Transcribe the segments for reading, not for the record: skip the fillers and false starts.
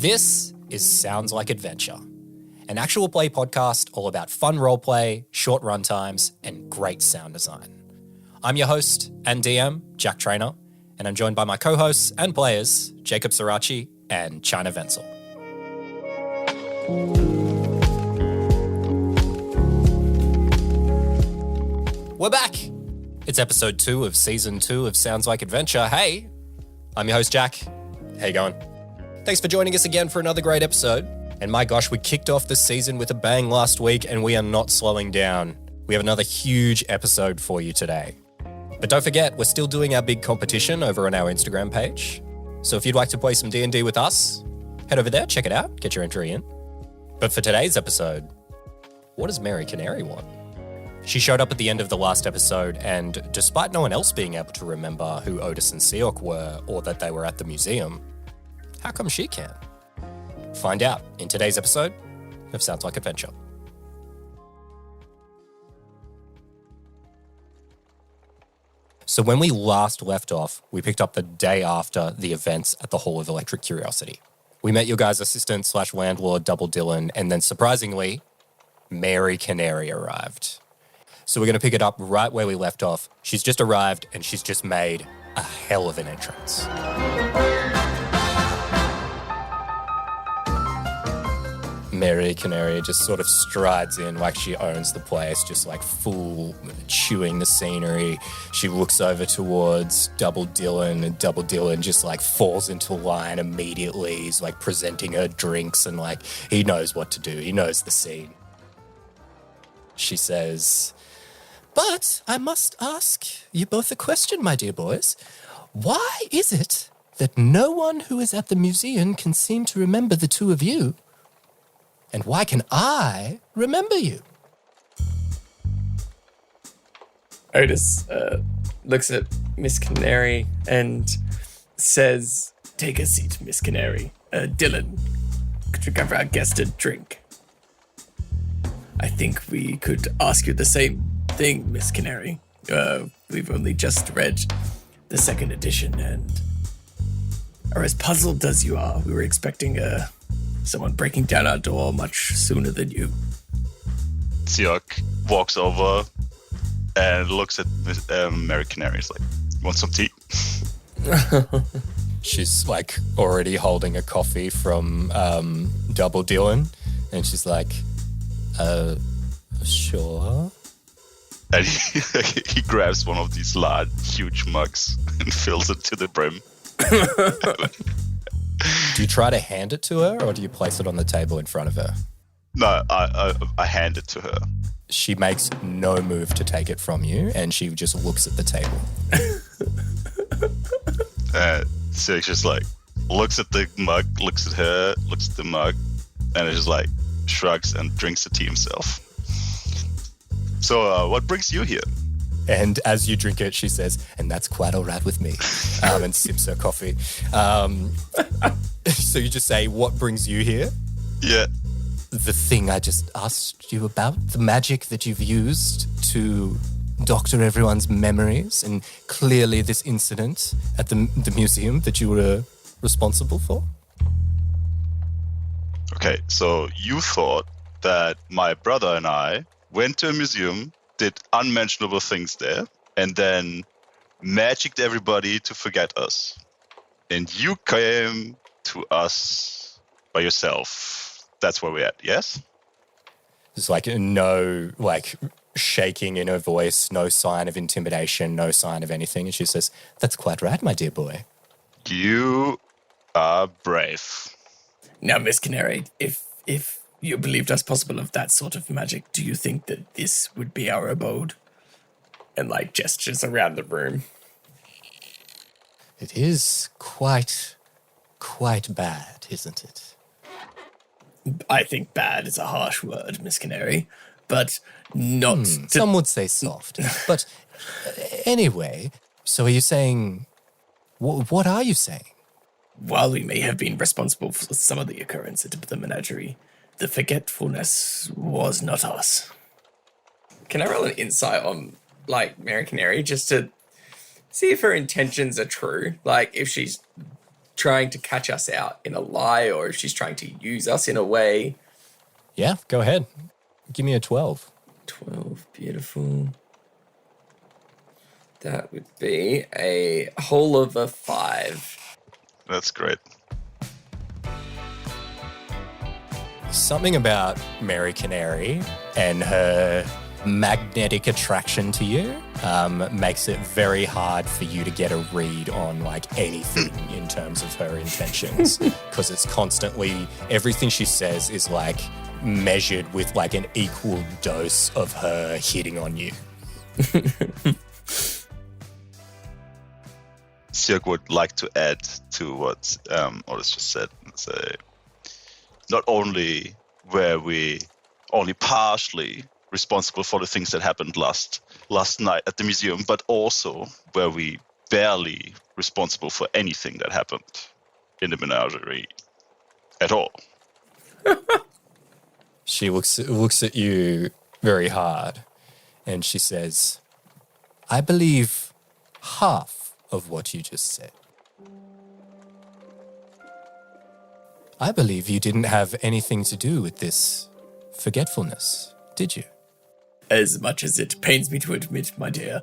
This is Sounds Like Adventure, an actual play podcast all about fun roleplay, short runtimes, and great sound design. I'm your host and DM, Jack Trainer, and I'm joined by my co-hosts and players, Jacob Sirachi and China Wenzel. We're back! It's episode 2 of season 2 of Sounds Like Adventure. Hey, I'm your host, Jack. How you going? Thanks for joining us again for another great episode. And my gosh, we kicked off the season with a bang last week and we are not slowing down. We have another huge episode for you today. But don't forget, we're still doing our big competition over on our Instagram page. So if you'd like to play some D&D with us, head over there, check it out, get your entry in. But for today's episode, what does Mary Canary want? She showed up at the end of the last episode and despite no one else being able to remember who Otis and Seok were or that they were at the museum, how come she can? Find out in today's episode of Sounds Like Adventure. So when we last left off, we picked up the day after the events at the Hall of Electric Curiosity. We met your guys' assistant / landlord, Double Dylan, and then surprisingly, Mary Canary arrived. So we're going to pick it up right where we left off. She's just arrived and she's just made a hell of an entrance. Mary Canary just sort of strides in like she owns the place, just like full chewing the scenery. She looks over towards Double Dylan and Double Dylan just like falls into line immediately. He's like presenting her drinks and like he knows what to do. He knows the scene. She says, "But I must ask you both a question, my dear boys. Why is it that no one who is at the museum can seem to remember the two of you? And why can I remember you?" Otis looks at Miss Canary and says, "Take a seat, Miss Canary. Dylan, could you give our guest a drink? I think we could ask you the same thing, Miss Canary. We've only just read the second edition and are as puzzled as you are. We were expecting someone breaking down our door much sooner than you." Seok walks over and looks at Mary Canary. He's like, "Want some tea?" She's like already holding a coffee from Double Dylan, and she's like, "Sure." And he grabs one of these large, huge mugs and fills it to the brim. Do you try to hand it to her or do you place it on the table in front of her? No, I hand it to her. She makes no move to take it from you and she just looks at the table. So it's just like, looks at the mug, looks at her, looks at the mug, and it just like shrugs and drinks the tea himself. "So what brings you here?" And as you drink it, she says, "And that's quite all right with me," and sips her coffee. So you just say, "What brings you here?" "Yeah." "The thing I just asked you about, the magic that you've used to doctor everyone's memories, and clearly this incident at the museum that you were responsible for." Okay, so you thought that my brother and I went to a museum, did unmentionable things there, and then magicked everybody to forget us. And you came to us by yourself. That's where we're at, yes?" There's like no like shaking in her voice, no sign of intimidation, no sign of anything. And she says, "That's quite right, my dear boy." "You are brave." Now, Miss Canary, if you believed us possible of that sort of magic, do you think that this would be our abode?" And like gestures around the room. It is quite bad, isn't it? I think bad is a harsh word, Miss Canary, but not... Some would say soft. But anyway, so are you saying... What are you saying? While we may have been responsible for some of the occurrence at the menagerie, the forgetfulness was not us. Can I roll an insight on, like, Mary Canary, just to see if her intentions are true? Like, if she's trying to catch us out in a lie or if she's trying to use us in a way. Yeah, go ahead. Give me a 12. 12, beautiful. That would be a whole of a 5. That's great. Something about Mary Canary and her magnetic attraction to you makes it very hard for you to get a read on like anything in terms of her intentions, because it's constantly, everything she says is like measured with like an equal dose of her hitting on you. Siok would like to add to what Otis just said and say, not only were we only partially responsible for the things that happened last night at the museum, but also were we barely responsible for anything that happened in the menagerie at all. She looks at you very hard and she says, I believe half of what you just said. I believe you didn't have anything to do with this forgetfulness, did you? As much as it pains me to admit, my dear,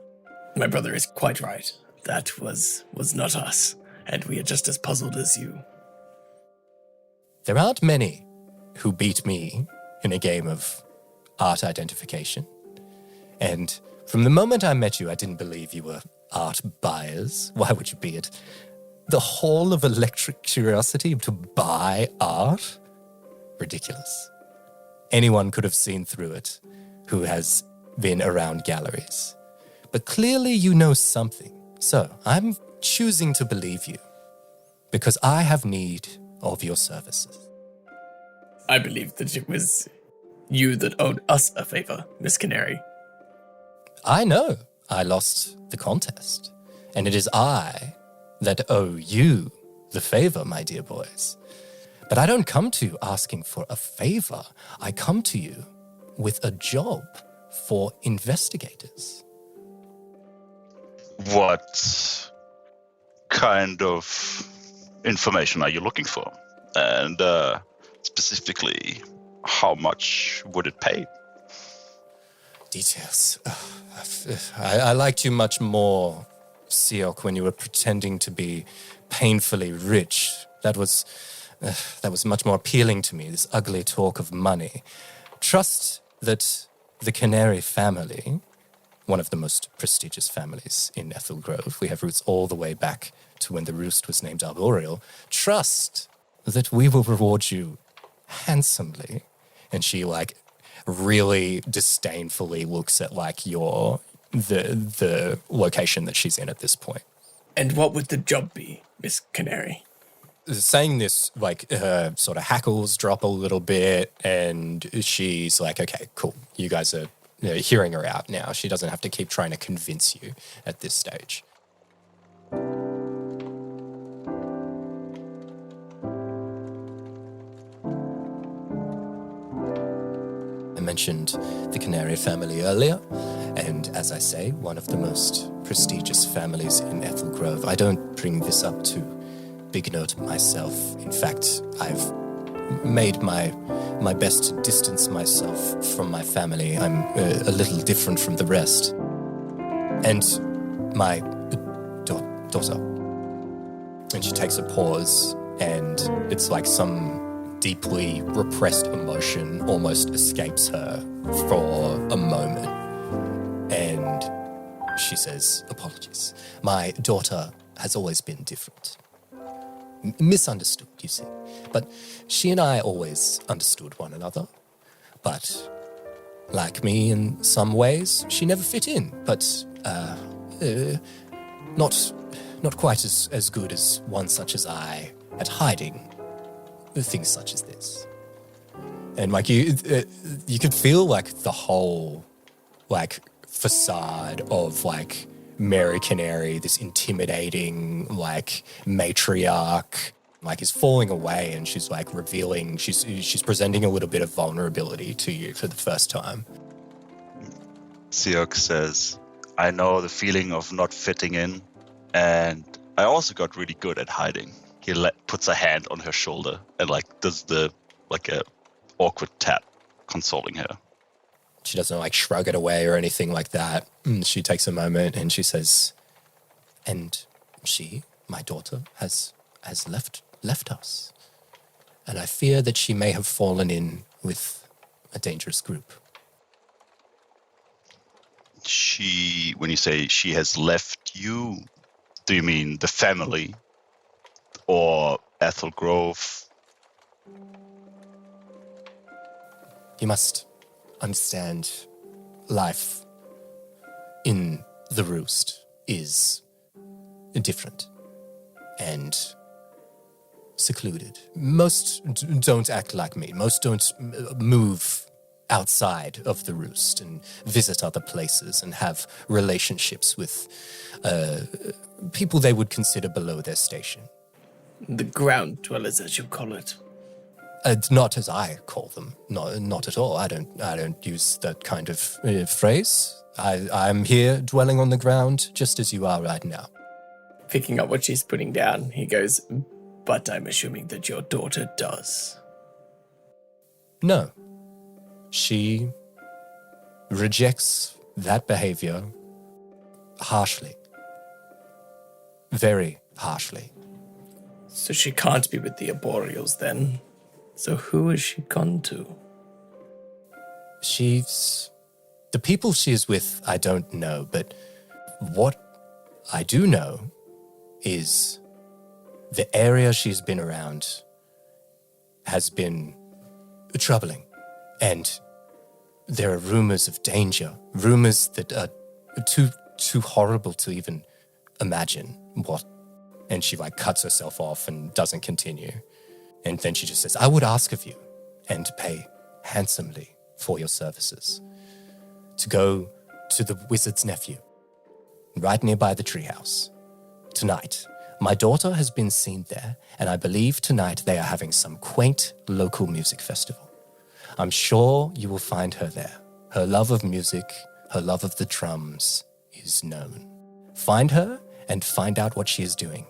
my brother is quite right. That was not us, and we are just as puzzled as you. There aren't many who beat me in a game of art identification. And from the moment I met you, I didn't believe you were art buyers. Why would you be at the Hall of Electric Curiosity to buy art? Ridiculous. Anyone could have seen through it who has been around galleries. But clearly you know something. So I'm choosing to believe you because I have need of your services. I believe that it was you that owed us a favor, Miss Canary. I know I lost the contest, and it is I that owe you the favor, my dear boys. But I don't come to you asking for a favor. I come to you with a job for investigators. What kind of information are you looking for? And specifically, how much would it pay? Details. I liked you much more, Siok, when you were pretending to be painfully rich. That was much more appealing to me, this ugly talk of money. Trust that the Canary family, one of the most prestigious families in Ethel Grove, we have roots all the way back to when the roost was named Arboreal, trust that we will reward you handsomely. And she really disdainfully looks at the location that she's in at this point. And what would the job be, Miss Canary? Saying this, her sort of hackles drop a little bit, and she's like, okay, cool. You guys are hearing her out now. She doesn't have to keep trying to convince you at this stage. I mentioned the Canary family earlier, and as I say, one of the most prestigious families in Ethel Grove. I don't bring this up to big note myself. In fact, I've made my best to distance myself from my family. I'm a little different from the rest. And my daughter. And she takes a pause, and it's like some deeply repressed emotion almost escapes her for a moment. And she says, apologies. My daughter has always been different. Misunderstood, you see. But she and I always understood one another. But like me in some ways, she never fit in. But not quite as good as one such as I at hiding things such as this. And you could feel the whole facade of Mary Canary, this intimidating matriarch, is falling away, and she's revealing, she's presenting a little bit of vulnerability to you for the first time. Siok says, I know the feeling of not fitting in, and I also got really good at hiding. he puts a hand on her shoulder and does a awkward tap, consoling her. She doesn't shrug it away or anything like that. She takes a moment and she says, "And she, my daughter, has left us. And I fear that she may have fallen in with a dangerous group." When you say she has left you, do you mean the family or Ethel Grove? You must understand, life in the Roost is different and secluded. Most don't act like me. Most don't move outside of the Roost and visit other places and have relationships with people they would consider below their station. The ground dwellers, as you call it. Not as I call them. Not at all. I don't use that kind of phrase. I'm here dwelling on the ground just as you are right now. Picking up what she's putting down, he goes, "But I'm assuming that your daughter does." No. She rejects that behavior harshly. Very harshly. So she can't be with the Arboreals then. So who has she gone to? The people she is with, I don't know, but what I do know is the area she's been around has been troubling. And there are rumors of danger, rumors that are too horrible to even imagine what. And she cuts herself off and doesn't continue. And then she just says, "I would ask of you, and pay handsomely for your services, to go to the wizard's nephew, right nearby the treehouse, tonight. My daughter has been seen there, and I believe tonight they are having some quaint local music festival. I'm sure you will find her there. Her love of music, her love of the drums is known. Find her and find out what she is doing.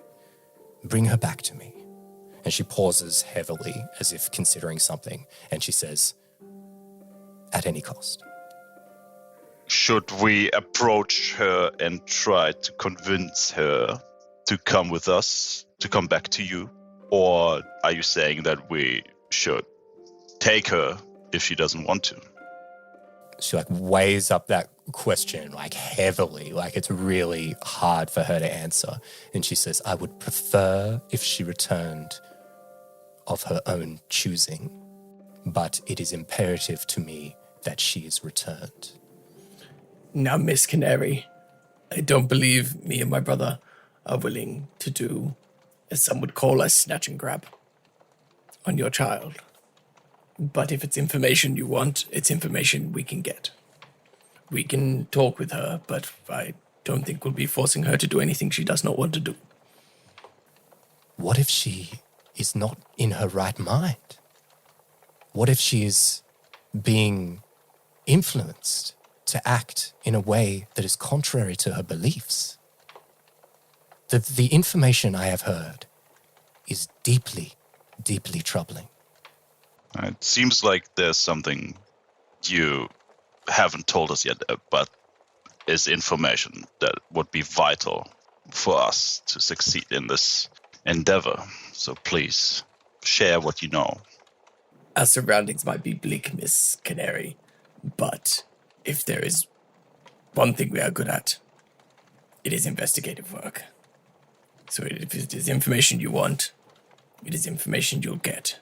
Bring her back to me." And she pauses heavily, as if considering something, and she says, "At any cost." Should we approach her and try to convince her to come with us, to come back to you? Or are you saying that we should take her if she doesn't want to? She weighs up that question heavily, it's really hard for her to answer. And she says, "I would prefer if she returned of her own choosing, but it is imperative to me that she is returned." Now, Miss Canary, I don't believe me and my brother are willing to do, as some would call a snatch and grab, on your child. But if it's information you want, it's information we can get. We can talk with her, but I don't think we'll be forcing her to do anything she does not want to do. What if she is not in her right mind? What if she is being influenced to act in a way that is contrary to her beliefs? The information I have heard is deeply, deeply troubling. It seems like there's something you haven't told us yet, but is information that would be vital for us to succeed in this endeavor. So please, share what you know. Our surroundings might be bleak, Miss Canary, but if there is one thing we are good at, it is investigative work. So if it is information you want, it is information you'll get.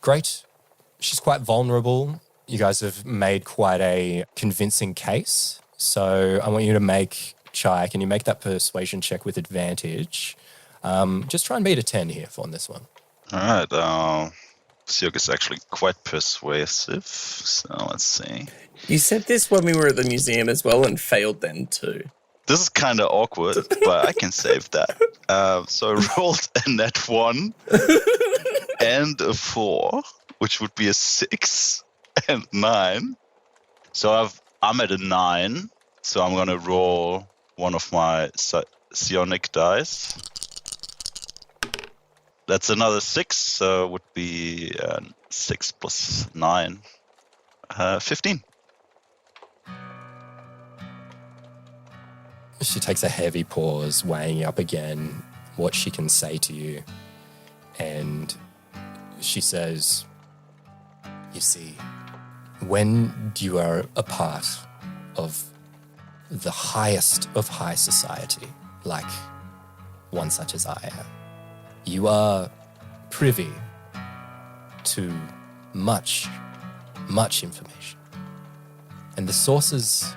Great. She's quite vulnerable. You guys have made quite a convincing case. So I want you to make, Chai, can you make that persuasion check with advantage? Just try and beat a 10 here on this one. All right. Siok is actually quite persuasive. So let's see. You said this when we were at the museum as well and failed then too. This is kind of awkward, but I can save that. So I rolled a net 1 and a 4, which would be a 6 and 9. So I'm at a 9. So I'm going to roll one of my psionic dice. That's another 6, so it would be 6 plus 9. 15. She takes a heavy pause, weighing up again what she can say to you. And she says, you see, when you are a part of the highest of high society, like one such as I am, you are privy to much, much information. And the sources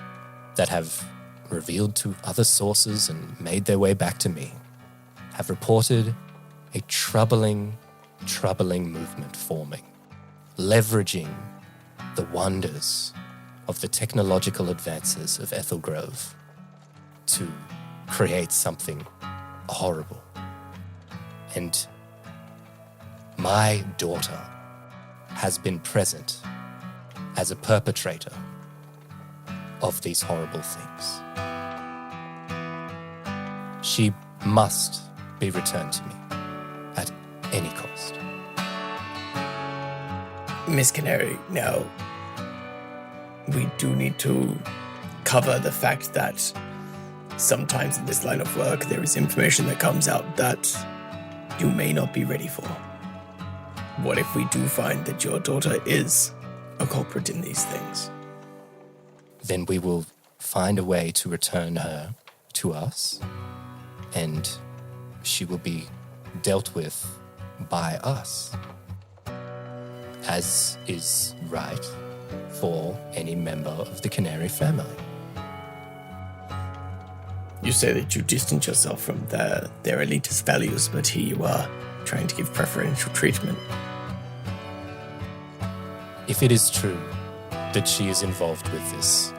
that have revealed to other sources and made their way back to me have reported a troubling movement forming, leveraging the wonders of the technological advances of Ethel Grove to create something horrible. And my daughter has been present as a perpetrator of these horrible things. She must be returned to me at any cost. Miss Canary, now, we do need to cover the fact that sometimes in this line of work there is information that comes out that you may not be ready for. What if we do find that your daughter is a culprit in these things? Then we will find a way to return her to us, and she will be dealt with by us, as is right for any member of the Canary family. You say that you distance yourself from their elitist values, but here you are trying to give preferential treatment. If it is true that she is involved with this,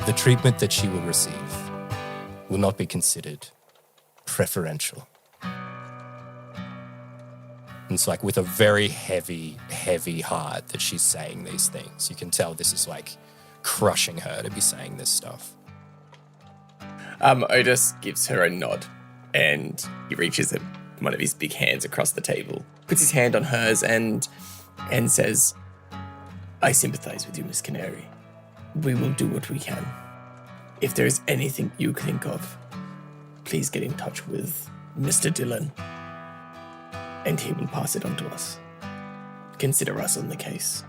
the treatment that she will receive will not be considered preferential. And it's like with a very heavy heart that she's saying these things. You can tell this is like crushing her to be saying this stuff. Otis gives her a nod, and he reaches one of his big hands across the table, puts his hand on hers, and says, I sympathize with you, Miss Canary. We will do what we can. If there is anything you think of, please get in touch with Mr. Dillon, and he will pass it on to us. Consider us on the case.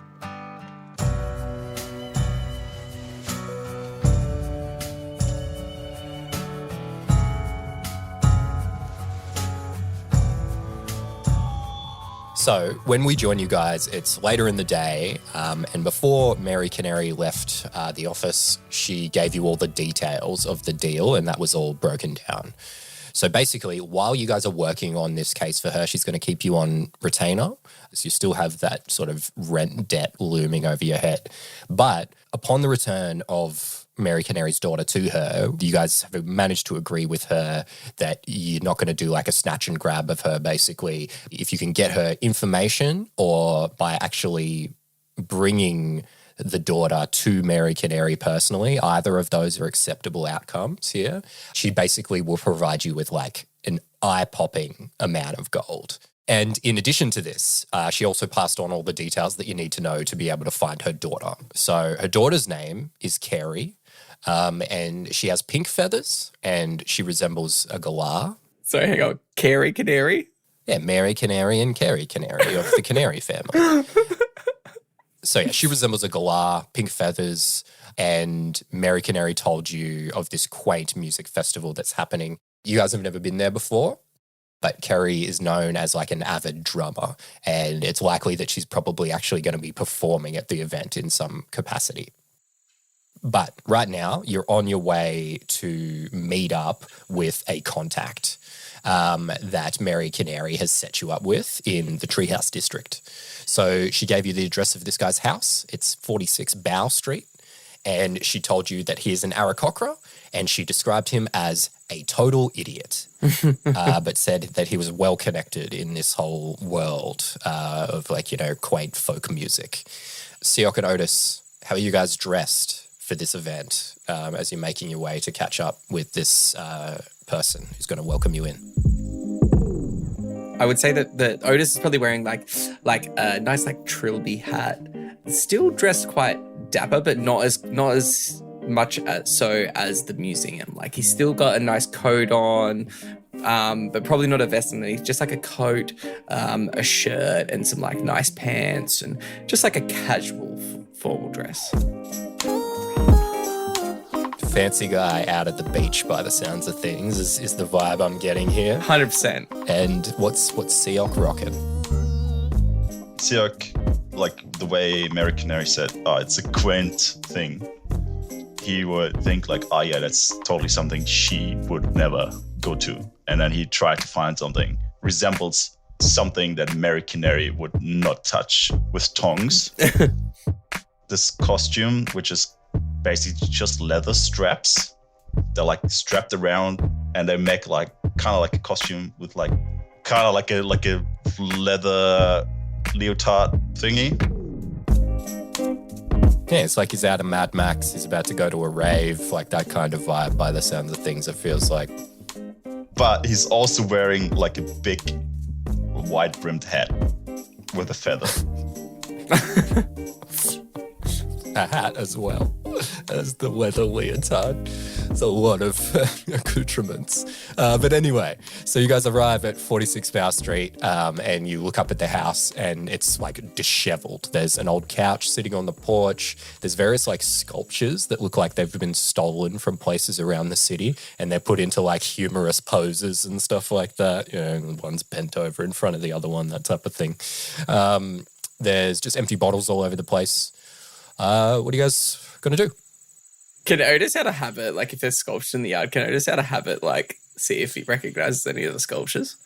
So when we join you guys, it's later in the day, and before Mary Canary left the office, she gave you all the details of the deal, and that was all broken down. So basically, while you guys are working on this case for her, she's going to keep you on retainer. So you still have that sort of rent debt looming over your head. But upon the return of Mary Canary's daughter to her, you guys have managed to agree with her that you're not going to do like a snatch and grab of her, basically. If you can get her information, or by actually bringing the daughter to Mary Canary personally, either of those are acceptable outcomes here. She basically will provide you with like an eye-popping amount of gold. And in addition to this, she also passed on all the details that you need to know to be able to find her daughter. So her daughter's name is Canary, and she has pink feathers, and she resembles a galah. So hang on, Carrie Canary? Yeah, Mary Canary and Carrie Canary of the Canary family. So yeah, she resembles a galah, pink feathers, and Mary Canary told you of this quaint music festival that's happening. You guys have never been there before, but Carrie is known as like an avid drummer, and it's likely that she's probably actually going to be performing at the event in some capacity. But right now, you're on your way to meet up with a contact that Mary Canary has set you up with in the Treehouse District. So she gave you the address of this guy's house. It's 46 Bow Street. And she told you that he is an Aarakocra, and she described him as a total idiot, but said that he was well connected in this whole world of like, you know, quaint folk music. Siok and Otis, how are you guys dressed for this event as you're making your way to catch up with this person who's going to welcome you in? I would say that Otis is probably wearing like a nice like trilby hat. Still dressed quite dapper, but not as much as the museum. Like he's still got a nice coat on, but probably not a vest underneath. Just like a coat, a shirt, and some like nice pants, and just like a casual formal dress. Fancy guy out at the beach by the sounds of things is the vibe I'm getting here. 100%. And what's Seok rocking? Seok, like the way Mary Canary said, it's a quaint thing. He would think like, oh yeah, that's totally something she would never go to. And then he tried to find something resembles something that Mary Canary would not touch with tongs. This costume, which is basically just leather straps. They're like strapped around, and they make like kind of like a costume with like kind of like a leather leotard thingy. Yeah, it's like he's out of Mad Max. He's about to go to a rave, like that kind of vibe by the sounds of things, it feels like. But he's also wearing like a big wide-brimmed hat with a feather. A hat as well as the leather leotard. It's a lot of accoutrements. But anyway, so you guys arrive at 46 Bow Street and you look up at the house and it's like disheveled. There's an old couch sitting on the porch. There's various like sculptures that look like they've been stolen from places around the city and they're put into like humorous poses and stuff like that. You know, one's bent over in front of the other one, that type of thing. There's just empty bottles all over the place. What are you guys going to do? Can Otis out of habit, like if there's sculptures in the yard, can Otis out of habit, like see if he recognizes any of the sculptures?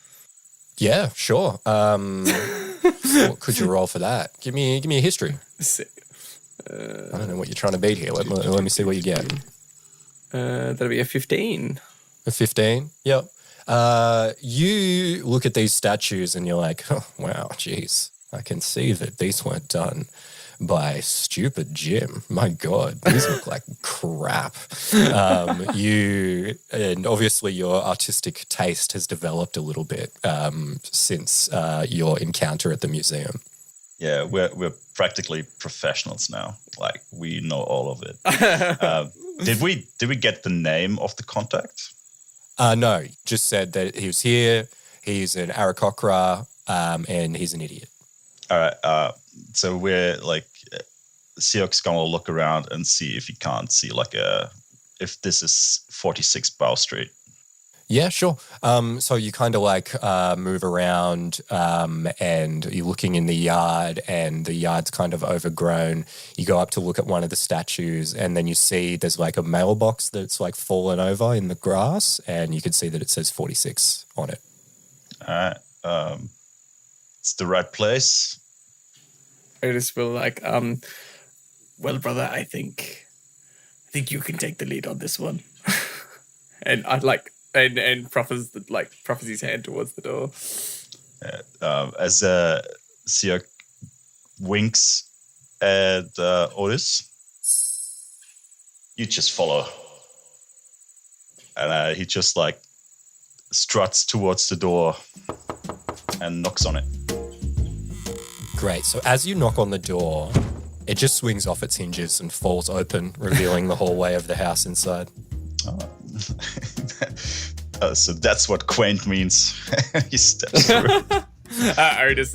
Yeah, sure. What could you roll for that? Give me a history. Sick. I don't know what you're trying to beat here. Let me see what you get. That'll be a 15. A 15? Yep. You look at these statues and you're like, oh, wow, geez. I can see that these weren't done by stupid Jim. My God, these look like crap. And obviously your artistic taste has developed a little bit since your encounter at the museum. Yeah, we're practically professionals now. Like we know all of it. Did we get the name of the contact? No, just said that he was here. He's an Aarakocra, and he's an idiot. All right. So we're like, Seok's gonna look around and see if he can't see like if this is 46 Bow Street. Yeah, sure. So you kind of like move around and you're looking in the yard and the yard's kind of overgrown. You go up to look at one of the statues and then you see there's like a mailbox that's like fallen over in the grass and you can see that it says 46 on it. All right. It's the right place. Otis will like, well, brother, I think you can take the lead on this one. And I'd like, and proffers his hand towards the door. As Seok winks at Otis, you just follow. And he just like struts towards the door and knocks on it. Great. So as you knock on the door, it just swings off its hinges and falls open, revealing the hallway of the house inside. So that's what quaint means. He steps through. Otis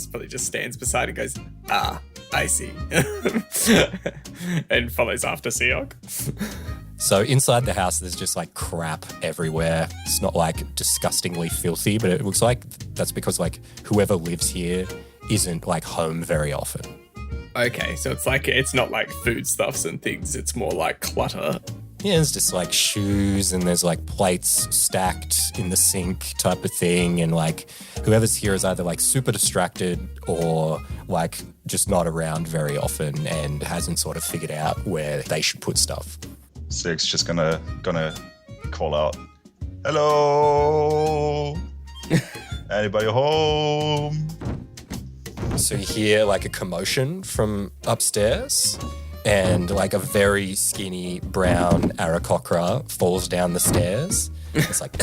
probably just stands beside and goes, I see. And follows after Seok. So inside the house, there's just like crap everywhere. It's not like disgustingly filthy, but it looks like that's because like whoever lives here isn't like home very often. Okay, so it's not like foodstuffs and things. It's more like clutter. Yeah, it's just like shoes and there's like plates stacked in the sink type of thing. And like whoever's here is either like super distracted or like just not around very often and hasn't sort of figured out where they should put stuff. Sig's just gonna call out, hello, anybody home? So you hear like a commotion from upstairs and like a very skinny brown Aarakocra falls down the stairs. It's like,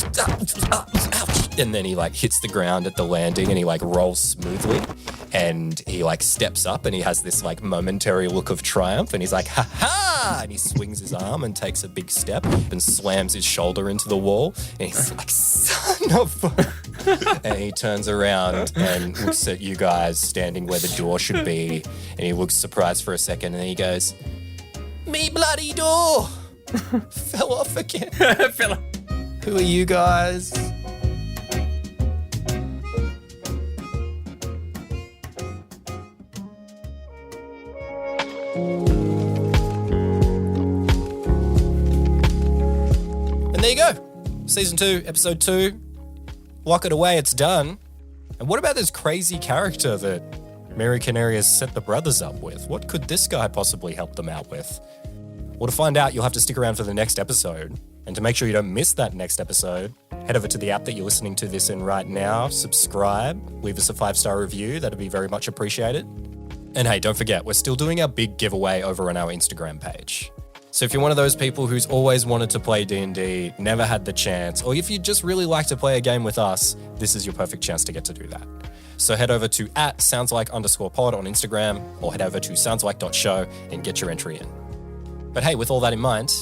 ouch. And then he like hits the ground at the landing and he like rolls smoothly and he like steps up and he has this like momentary look of triumph and he's like, ha ha! And he swings his arm and takes a big step and slams his shoulder into the wall. And he's like, son of a... And he turns around and looks at you guys standing where the door should be. And he looks surprised for a second and then he goes, me bloody door! Fell off again. Who are you guys? And there you go. Season 2, episode 2. Lock it away, it's done. And what about this crazy character that Mary Canary has set the brothers up with? What could this guy possibly help them out with? Well, to find out, you'll have to stick around for the next episode. And to make sure you don't miss that next episode, head over to the app that you're listening to this in right now, subscribe, leave us a 5-star review. That'd be very much appreciated. And hey, don't forget, we're still doing our big giveaway over on our Instagram page. So if you're one of those people who's always wanted to play D&D, never had the chance, or if you just really like to play a game with us, this is your perfect chance to get to do that. So head over to @soundslike_pod on Instagram or head over to soundslike.show and get your entry in. But hey, with all that in mind,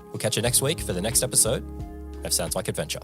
we'll catch you next week for the next episode of Sounds Like Adventure.